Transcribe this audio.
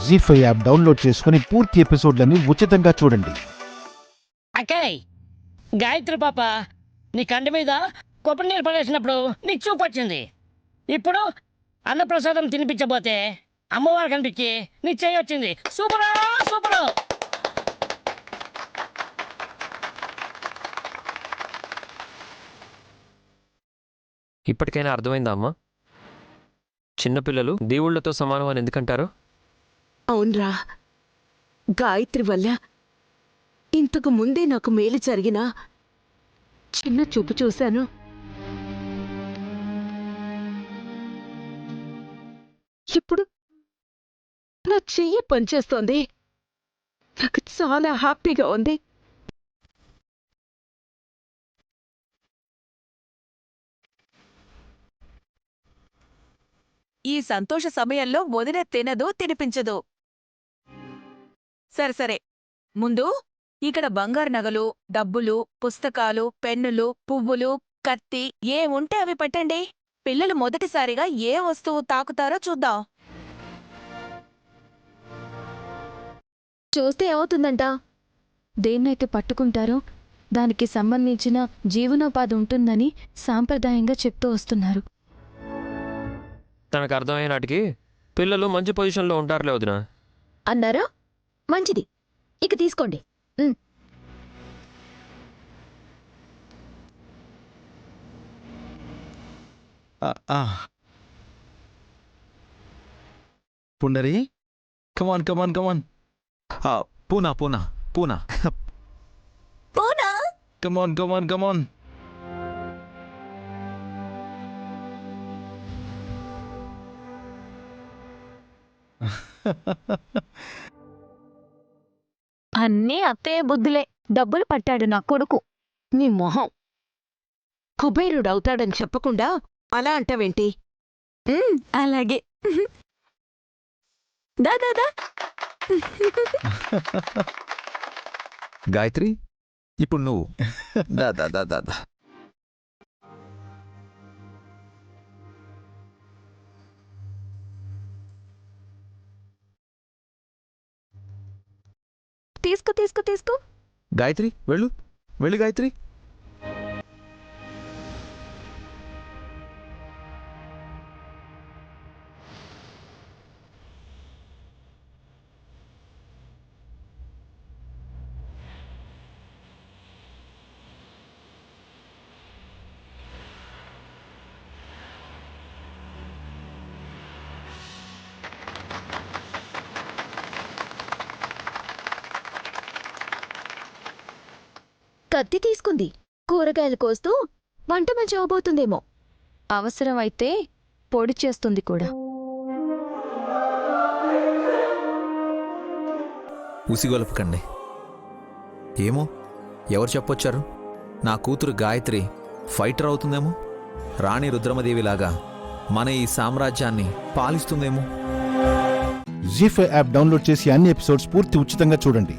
జీ5 app download చేసుకుని పూర్తి ఎపిసోడ్లని ఉచితంగా చూడండి. అక్కయ్, గాయత్రి పాప నీ కంటి మీద కొబ్బరి నీళ్ళు పడేసినప్పుడు నీకు చూపు వచ్చింది. ఇప్పుడు అన్నప్రసాదం తినిపించబోతే అమ్మవారు కనిపించి నీ చేయి వచ్చింది. సూపరా సూపరు. ఇప్పటికైనా అర్థమైందా అమ్మా? చిన్నపిల్లలు దేవుళ్లతో సమానం అని ఎందుకంటారు? అవునరా, గాయత్రి వల్ల ఇంతకు ముందే నాకు మేలు జరిగినా చిన్న చూపు చూశాను. ఇప్పుడు నా చెయ్యి పనిచేస్తోంది. నాకు చాలా హ్యాపీగా ఉంది. ఈ సంతోష సమయంలో వదిన తినదు, తినిపించదు. సరే సరే, ముందు ఇక్కడ బంగారు నగలు, డబ్బులు, పుస్తకాలు, పెన్నులు, పువ్వులు, కత్తి ఏముంటే అవి పెట్టండి. పిల్లలు మొదటిసారిగా ఏ వస్తువు తాకుతారో చూద్దాం. చూస్తే ఏమవుతుందంట? దేన్నైతే పట్టుకుంటారో దానికి సంబంధించిన జీవనోపాధి ఉంటుందని సాంప్రదాయంగా చెప్తూ వస్తున్నారు. తనకు అర్థమయ్యే నాటికి పిల్లలు మంచి పొజిషన్లో ఉంటారులే వదినా. అన్నారా? మంచిది, ఇక తీసుకోండి. పుండరి, కమాన్ కమాన్ కమాన్. పూనా పూనా పూనా కమాన్ కమాన్ కమాన్. అన్నీ అత్తయ్య బుద్ధులే. డబ్బులు పట్టాడు నా కొడుకు. నీ మొహం. కుబేరుడవుతాడని చెప్పకుండా అలా అంటావేంటి? అలాగే. దాదా గాయత్రి, ఇప్పుడు నువ్వు దాదా దాదా దాదా. తీసుకో తీసుకో తీసుకో. గాయత్రి వెళ్ళు, వెళ్ళు గాయత్రి. కత్తి తీసుకుంది. కూరగాయలు కోస్తూ వంట మంచి అవబోతుందేమో. అవసరమైతే పొడి చేస్తుంది కూడా. ఉసిగొలపకండి. ఏమో, ఎవరు చెప్పొచ్చారు? నా కూతురు గాయత్రి ఫైటర్ అవుతుందేమో. రాణి రుద్రమదేవిలాగా మన ఈ సామ్రాజ్యాన్ని పాలిస్తుందేమో. జీ5 యాప్ డౌన్లోడ్ చేసి అన్ని ఎపిసోడ్స్ పూర్తి ఉచితంగా చూడండి.